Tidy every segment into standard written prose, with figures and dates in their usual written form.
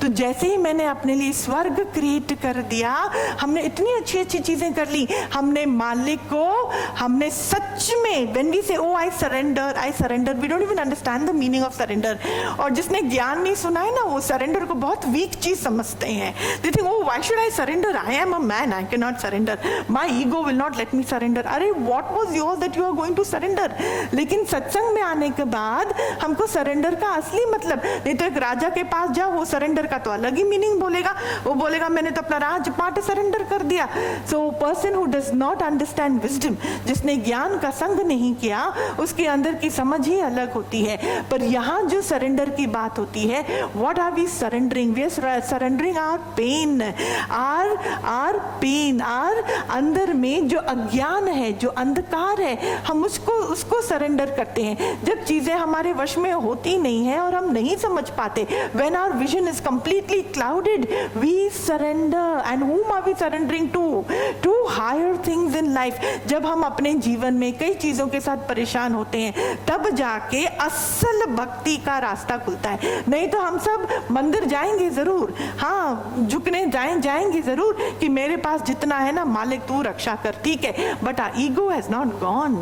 तो जैसे ही मैंने अपने लिए स्वर्ग क्रिएट कर दिया, हमने इतनी अच्छी अच्छी चीजें कर ली, हमने मालिक को, हमने सच में, when we say oh I surrender, we don't even understand the meaning of surrender. और जिसने ज्ञान नहीं सुना है ना, वो सरेंडर को बहुत वीक चीज समझते हैं। They think, oh why should I surrender, I am a man, I can not surrender, my ego will not let me surrender. अरे what was yours that you are going to surrender? लेकिन सत्संग में आने के बाद हमको surrender का असली मतलब, नहीं तो एक राजा के पास जाओ, वो सरेंडर का तो अलग ही मीनिंग बोलेगा, वो बोलेगा मैंने तो अपना राजपाट सरेंडर कर दिया। So person who does not understand wisdom, जिसने ज्ञान का संग नहीं किया, उसके अंदर की समझ ही अलग होती है। पर यहाँ जो सरेंडर की बात होती है, what are we surrendering? We are surrendering our pain, our pain, our अंदर में जो अज्ञान है, जो अंधकार है, हम उसको सरेंडर करते हैं। जब चीजें हमारे वश में होती नहीं है और हम नहीं समझ पाते, when our vision is completely clouded, we surrender. And whom are we surrendering to? To higher things in life. जब हम अपने जीवन में कई चीजों के साथ परेशान होते हैं, तब जाके असल भक्ति का रास्ता खुलता है। नहीं तो हम सब मंदिर जाएंगे जरूर, हाँ झुकने जाएंगे जरूर कि मेरे पास जितना है ना मालिक तू रक्षा कर, ठीक है, but our ego has not gone,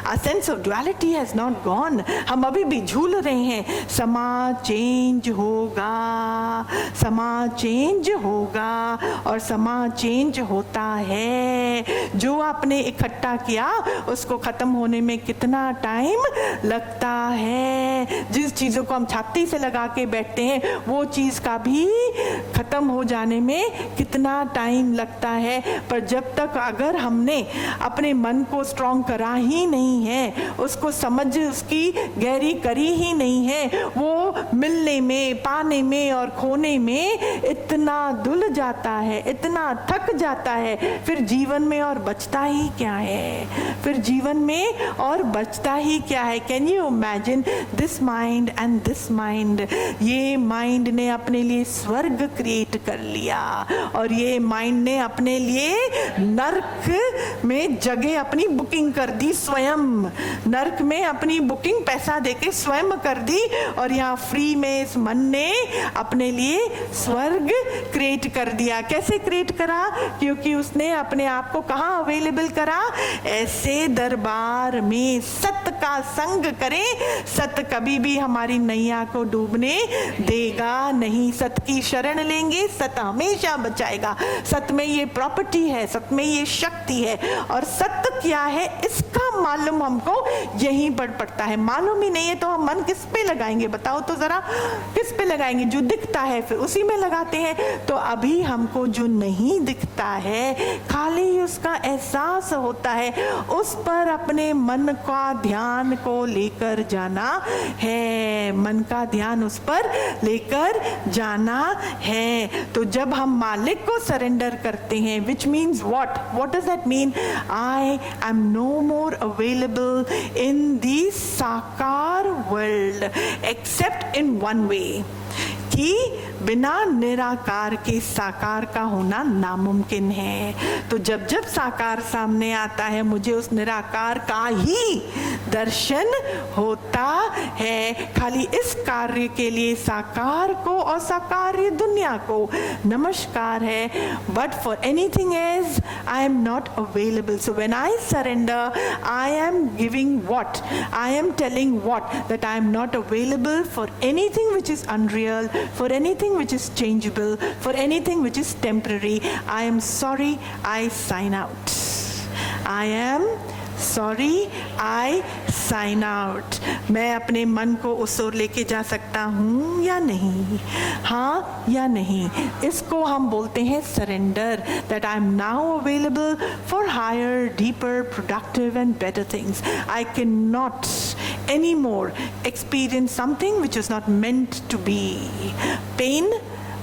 our sense of duality has not gone. हम अभी भी झूल रहे हैं। समाज चेंज होगा, समाज चेंज होगा, और समाज चेंज होता है। जो आपने इकट्ठा किया उसको खत्म होने में कितना टाइम लगता है। जिस चीजों को हम छाती से लगा के बैठते हैं, वो चीज का भी खत्म हो जाने में कितना टाइम लगता है। पर जब तक अगर हमने अपने मन को स्ट्रॉन्ग करा ही नहीं है, उसको समझ उसकी गहरी करी ही नहीं है, वो मिलने में, पाने में और खोने में इतना धुल जाता है, इतना थक जाता है, फिर जीवन में और बचता ही क्या है? फिर जीवन में और बचता ही क्या है? Can you imagine this mind and this mind? ये माइंड ने अपने लिए स्वर्ग क्रिएट कर लिया, और ये माइंड ने अपने लिए नर्क में जगह अपनी बुकिंग कर दी स्वयं। नर्क में अपनी बुकिंग पैसा देके स्वयं कर दी, और यहाँ फ्री में इस मन ने अपने लिए स्वर्ग क्रिएट कर दिया। कैसे क्रिएट करा? क्योंकि उसने अपने आप को कहाँ अवेलेबल करा? ऐसे दरबार में सत का संग करें। सत कभी भी हमारी नैया को डूबने देगा नहीं। सत की शरण लेंगे, सत हमेशा बचाएगा। सत में ये प्रॉपर्टी है, सत में ये शक्ति है, और सत्य क्या है इसका मालूम हमको यहीं पर पड़ता है। मालूम ही नहीं है तो हम मन किस पे लगाएंगे? बताओ तो जरा, किस पे लगाएंगे? जो दिखता है फिर उसी में लगाते हैं। तो अभी हमको जो नहीं दिखता है, खाली उसका एहसास होता है, उस पर अपने मन का ध्यान को लेकर जाना है। मन का ध्यान उस पर लेकर जाना है। तो जब हम मालिक को सरेंडर करते हैं, which means what does that mean? I am no more available in the साकार world except in one way, कि बिना निराकार के साकार का होना नामुमकिन है। तो जब जब साकार सामने आता है, मुझे उस निराकार का ही दर्शन होता है। खाली इस कार्य के लिए साकार को और साकार्य दुनिया को नमस्कार है, but for anything else I am not available. So when I surrender, I am giving what? I am telling what? That I am not available for anything which is unreal, for anything which is changeable, for anything which is temporary. I am sorry, I sign out. I am sorry, I sign out. मैं अपने मन को उस ओर लेके जा सकता हूँ या नहीं? हाँ या नहीं? इसको हम बोलते हैं surrender. That I am now available for higher, deeper, productive and better things. I cannot anymore experience something which is not meant to be. Pain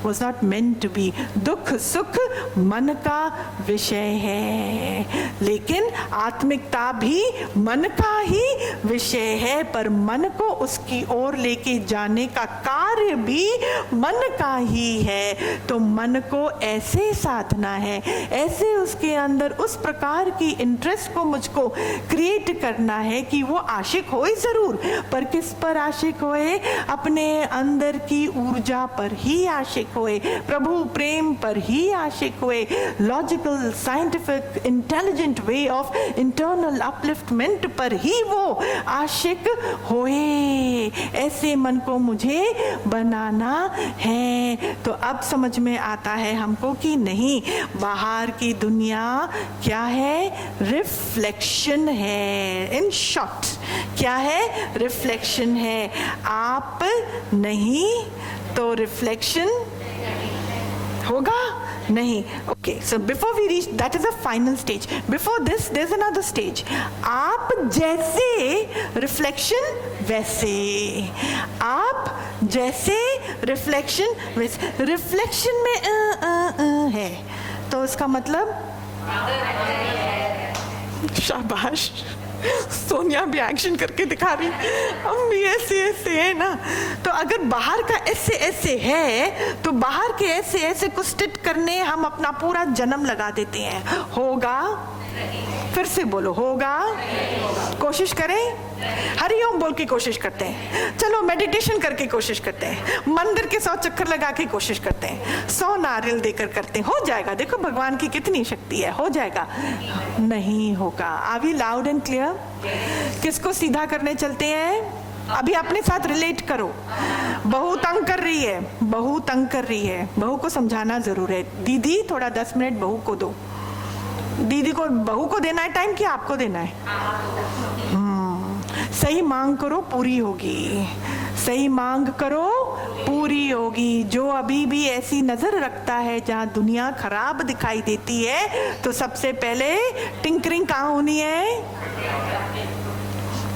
was not meant to be. दुख सुख मन का विषय है, लेकिन आत्मिकता भी मन का ही विषय है। पर मन को उसकी ओर लेके जाने का कार्य भी मन का ही है। तो मन को ऐसे साधना है, ऐसे उसके अंदर उस प्रकार की इंटरेस्ट को मुझको क्रिएट करना है कि वो आशिक होए जरूर, पर किस पर आशिक होए? अपने अंदर की ऊर्जा पर ही आशिक हुए, प्रभु प्रेम पर ही आशिक हुए। Logical, scientific, intelligent way of internal upliftment पर ही वो आशिक हुए। ऐसे मन को मुझे बनाना है। तो अब समझ में आता है हमको कि नहीं, बाहर की दुनिया क्या है? रिफ्लेक्शन है। इन शॉर्ट क्या है? रिफ्लेक्शन है। आप नहीं तो रिफ्लेक्शन होगा नहीं। Okay, so before we reach, that is a final stage. Before this there is another stage. आप जैसे रिफ्लेक्शन वैसे, आप जैसे रिफ्लेक्शन वैसे। रिफ्लेक्शन में है तो उसका मतलब शाबाश, सोनिया भी एक्शन करके दिखा रही, हम भी ऐसे ऐसे है ना। तो अगर बाहर का ऐसे ऐसे है तो बाहर के ऐसे ऐसे को स्टिट करने हम अपना पूरा जन्म लगा देते हैं। होगा? फिर से बोलो, होगा? कोशिश करें, हरिओम बोल के कोशिश करते हैं, चलो मेडिटेशन करके कोशिश करते हैं, मंदिर के 100 चक्कर लगा के कोशिश करते हैं, 100 नारियल देकर करते हैं, हो जाएगा। देखो भगवान की कितनी शक्ति है, हो जाएगा। नहीं होगा। Are we loud and clear? किसको सीधा करने चलते हैं? अभी अपने साथ रिलेट करो। बहू तंग कर रही है, बहू तंग कर रही है, बहू को समझाना जरूर है। दीदी थोड़ा 10 मिनट बहू को दो। दीदी को, बहू को देना है टाइम कि आपको देना है? सही मांग करो, पूरी होगी। सही मांग करो, पूरी होगी। जो अभी भी ऐसी नजर रखता है जहाँ दुनिया खराब दिखाई देती है, तो सबसे पहले टिंकरिंग कहाँ होनी है?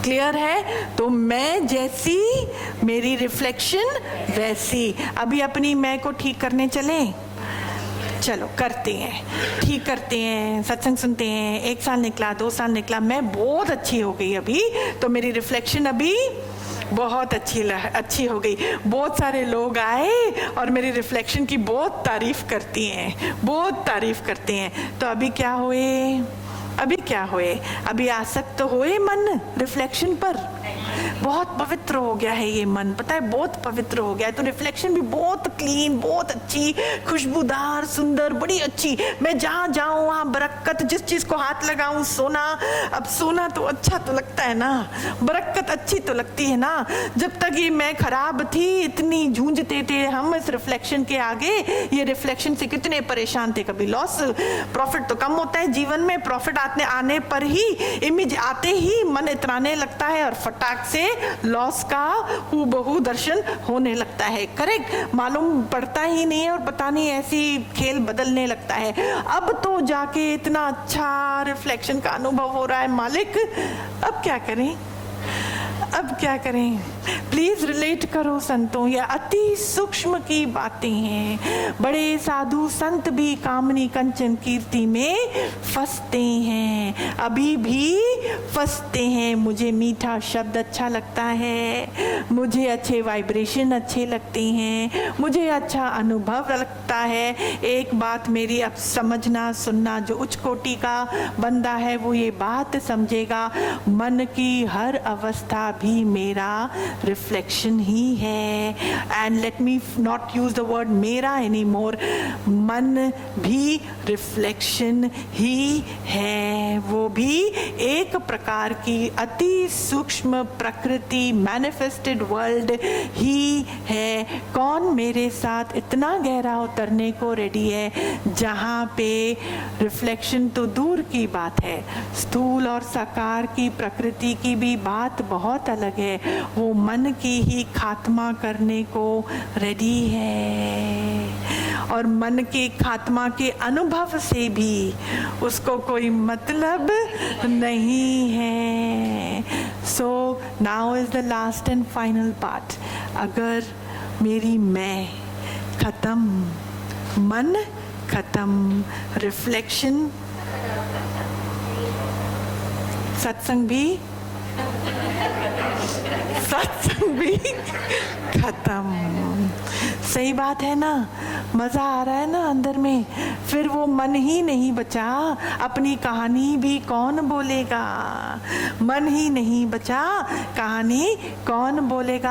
क्लियर है? तो मैं जैसी, मेरी रिफ्लेक्शन वैसी। अभी अपनी मैं को ठीक करने चलें? चलो करते हैं, ठीक करते हैं, सत्संग सुनते हैं। 1 साल निकला, 2 साल निकला, मैं बहुत अच्छी हो गई अभी, तो मेरी रिफ्लेक्शन अभी बहुत अच्छी हो गई। बहुत सारे लोग आए और मेरी रिफ्लेक्शन की बहुत तारीफ करती हैं, बहुत तारीफ करते हैं। तो अभी क्या हुए? अभी क्या हुए? अभी आसक्त हुए मन रिफ्लेक्शन पर। बहुत पवित्र हो गया है ये मन, पता है, बहुत पवित्र हो गया है। तो रिफ्लेक्शन भी बहुत क्लीन, बहुत अच्छी, खुशबूदार, सुंदर, बड़ी अच्छी। मैं जहाँ जाऊँ वहाँ बरकत, जिस चीज को हाथ लगाऊं सोना। अब सोना तो अच्छा तो लगता है ना, बरकत अच्छी तो लगती है ना। जब तक ये मैं खराब थी, इतनी जूझते थे हम इस रिफ्लेक्शन के आगे। ये रिफ्लेक्शन से कितने परेशान थे। कभी लॉस, प्रॉफिट तो कम होता है जीवन में, प्रॉफिट आने पर ही, इमेज आते ही मन इतराने लगता है और फटाक से लॉस का हूबहू दर्शन होने लगता है। करेक्ट? मालूम पड़ता ही नहीं है और पता नहीं ऐसी खेल बदलने लगता है। अब तो जाके इतना अच्छा रिफ्लेक्शन का अनुभव हो रहा है। मालिक अब क्या करें? अब क्या करें? प्लीज रिलेट करो संतों, ये अति सूक्ष्म की बातें हैं। बड़े साधु संत भी कामनी कंचन कीर्ति में फंसते हैं, अभी भी फंसते हैं। मुझे मीठा शब्द अच्छा लगता है, मुझे अच्छे वाइब्रेशन अच्छे लगते हैं, मुझे अच्छा अनुभव लगता है। एक बात मेरी अब समझना, सुनना, जो उच्च कोटि का बंदा है वो ये बात समझेगा, मन की हर अवस्था भी मेरा रिफ्लेक्शन ही है। And let me not use the word मेरा एनी मोर, मन भी रिफ्लेक्शन ही है। वो भी एक प्रकार की अति सूक्ष्म प्रकृति, मैनिफेस्टेड वर्ल्ड ही है। कौन मेरे साथ इतना गहरा उतरने को रेडी है जहाँ पे रिफ्लेक्शन तो दूर की बात है, स्थूल और साकार की प्रकृति की भी बात बहुत अलग है। वो मन की ही खात्मा करने को रेडी है और मन के खात्मा के अनुभव से भी उसको कोई मतलब नहीं है। So now is the last and final part. अगर मेरी मैं खत्म, मन खत्म, रिफ्लेक्शन, सत्संग भी खत्म। सही बात है ना? मजा आ रहा है ना अंदर में? फिर वो मन ही नहीं बचा, अपनी कहानी भी कौन बोलेगा? मन ही नहीं बचा, कहानी कौन बोलेगा?